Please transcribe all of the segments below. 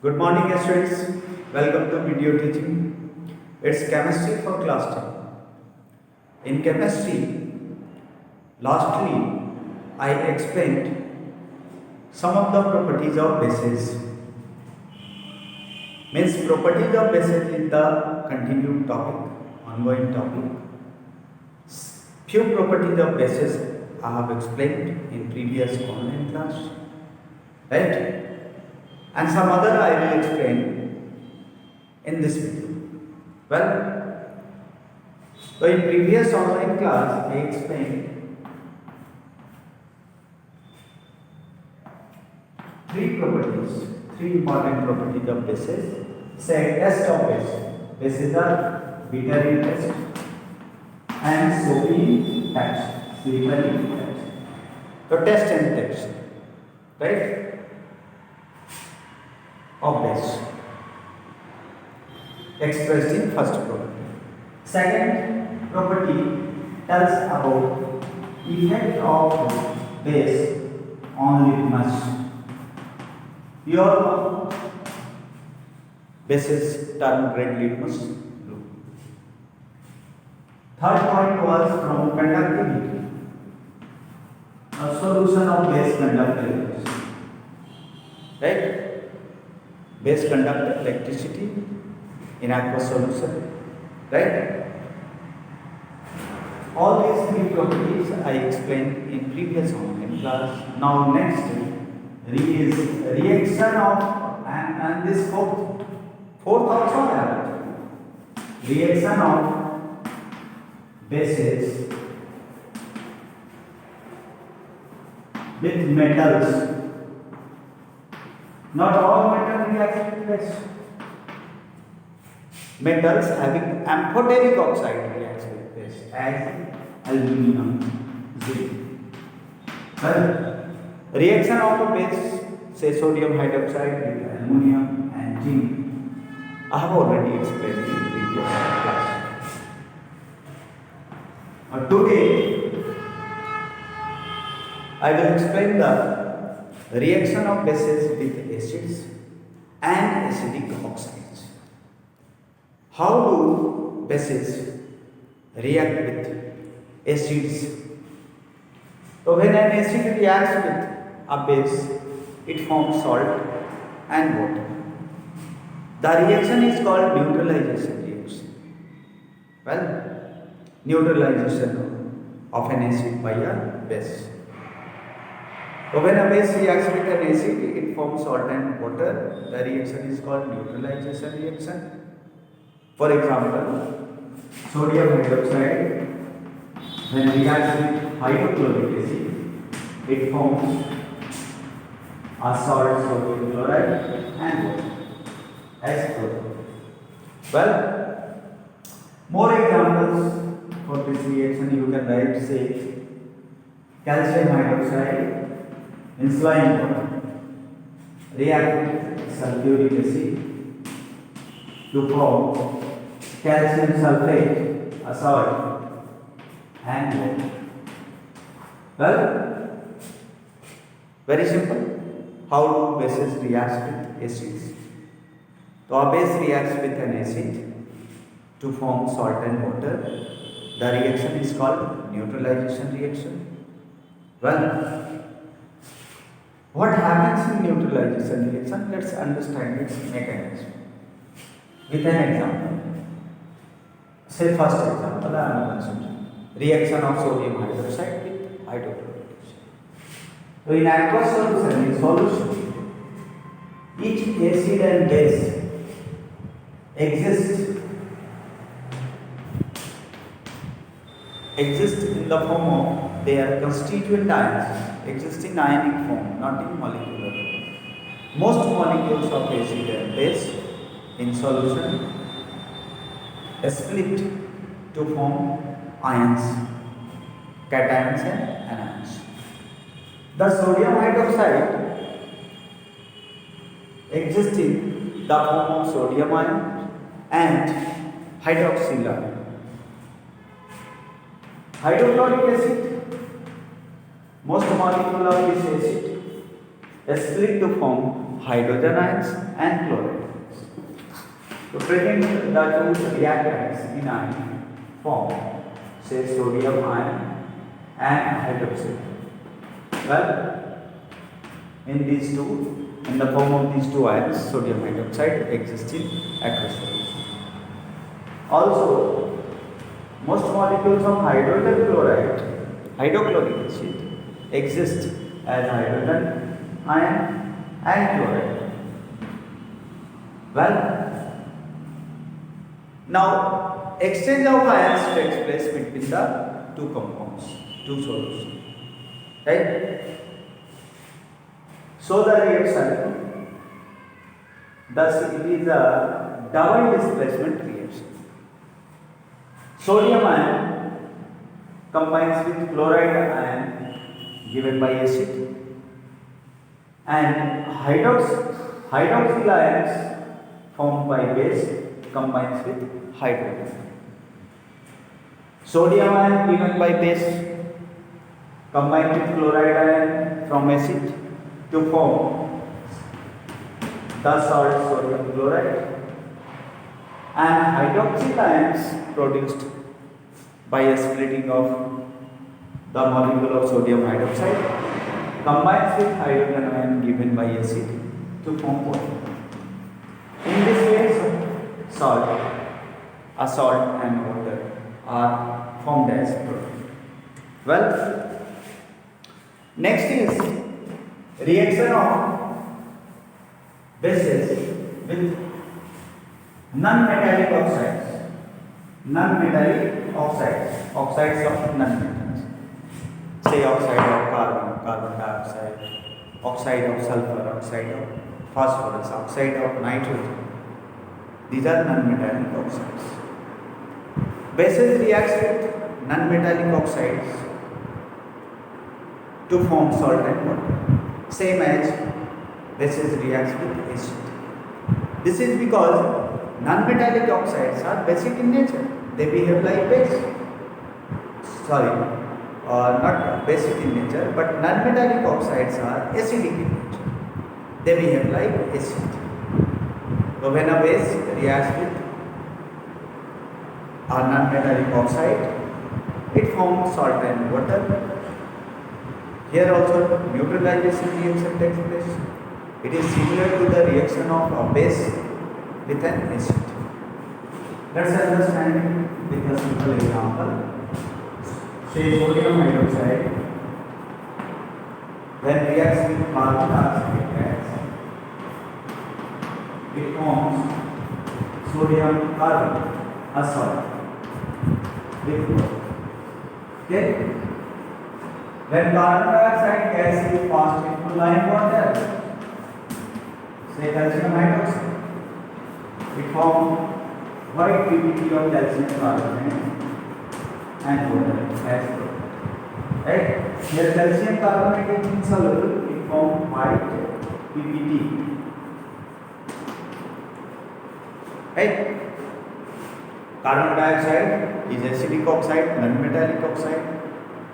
Good morning, students. Welcome to video teaching. It's chemistry for class 10. In chemistry, lastly, I explained some of the properties of bases. Means properties of bases is the continued topic, ongoing topic. Few properties of bases I have explained in previous online class, right? And some other I will explain in this video. Well, so in previous online class I explained three important properties of bases. Say test of base. Bases are Wittery test and Sophie test. Slippery test. So test and test, right? Of base expressed in first property. Second property tells about effect of base on litmus. Pure bases turn red, litmus blue. Third point was from conductivity. A solution of base conductivity. Right? Base conduct electricity in aqueous solution, right? All these three properties I explained in previous online class. Now next is reaction of and this fourth also I have reaction of bases with metals. Not all metals react with base. Metals having amphoteric oxide reacts with base as aluminum, zinc. Well, reaction of a base, say sodium hydroxide with aluminum and zinc, I have already explained in previous class. Today, I will explain the reaction of bases with acids and acidic oxides. How do bases react with acids? So when an acid reacts with a base, it forms salt and water. The reaction is called neutralization reaction. Well, neutralization of an acid by a base. So when a base reacts with an acid, it forms salt and water. The reaction is called neutralization reaction. For example, sodium hydroxide when reacts with hydrochloric acid, it forms a salt, sodium chloride and water as chloride. Well, more examples for this reaction you can write, say calcium hydroxide in slime water react with sulfuric acid to form calcium sulfate, a salt and water. Well, very simple. How do bases react with acids? So a base reacts with an acid to form salt and water. The reaction is called neutralization reaction. Well, what happens in neutralization reaction? Let's understand its mechanism with an example. Say first example I am considering reaction of sodium hydroxide with hydrochloric acid. So in aqueous solution, each acid and base exist in the form of their constituent ions, exist in ionic form, not in molecular form. Most molecules of acid and base in solution split to form ions, cations and anions. The sodium hydroxide exists in the form of sodium ion and hydroxyl ion. Hydrochloric acid, most molecules of this acid split to form hydrogen ions and chloride ions. To present the two reactants in ion form, say sodium ion and hydroxide. Well, in these two, in the form of these two ions, sodium hydroxide exists in aqueous solution. Also, most molecules of hydrogen chloride, hydrochloric acid, exist as hydrogen ion and chloride. Well, now exchange of ions takes place between the two compounds, two solutions, right? So the reaction, thus it is a double displacement reaction. Sodium ion combines with chloride ion given by acid, and hydroxyl ions formed by base combines with hydrogen. Sodium ion given by base combined with chloride ion from acid to form the salt sodium chloride, and hydroxyl ions produced by a splitting of the molecule of sodium hydroxide combines with hydrogen ion given by acid to form water. In this case, a salt and water are formed as product. Well, next is reaction of bases with non-metallic oxides. Non-metallic oxides, oxides of non-metals. Say oxide of carbon, carbon dioxide, oxide of sulfur, oxide of phosphorus, oxide of nitrogen. These are non-metallic oxides. Bases reacts with non-metallic oxides to form salt and water. Same as bases reacts with acid. This is because non-metallic oxides are basic in nature. They behave like base. Not basic in nature, but non-metallic oxides are acidic in nature. They behave like acid. So when a base reacts with a non-metallic oxide, it forms salt and water. Here also neutralization reaction takes place. It is similar to the reaction of a base with an acid. Let's understand it with a simple example. Say sodium hydroxide, when reacts with carbon dioxide gas, it forms sodium carbon, a salt, with water. Okay? When carbon dioxide gas is passed into lime water, say calcium hydroxide, it forms white PPT of calcium carbonate and water as well. Right? Here calcium carbonate is insoluble, it forms white PPT. Right? Carbon dioxide is acidic oxide, non-metallic oxide,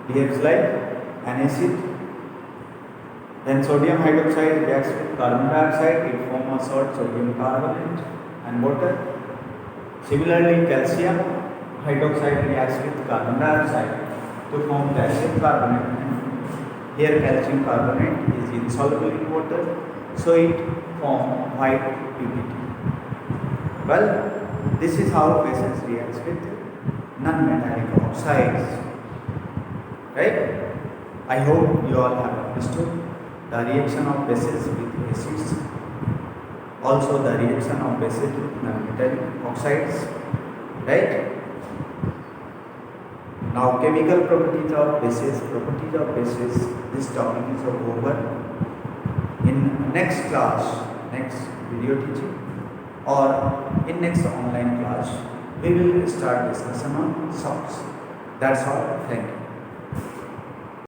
behaves like an acid. Then sodium hydroxide reacts with carbon dioxide, it forms a salt, sodium carbonate and water. Similarly, calcium hydroxide reacts with carbon dioxide to form calcium carbonate. And here calcium carbonate is insoluble in water, so it forms white PPT. Well, this is how bases reacts with non-metallic oxides. Right? I hope you all have understood the reaction of bases with acids, also the reaction of bases with non-metallic oxides. Right? Now chemical properties of bases, this topic is over. In next class, next video teaching or in next online class, we will start discussion on salts. That's all. Thank you.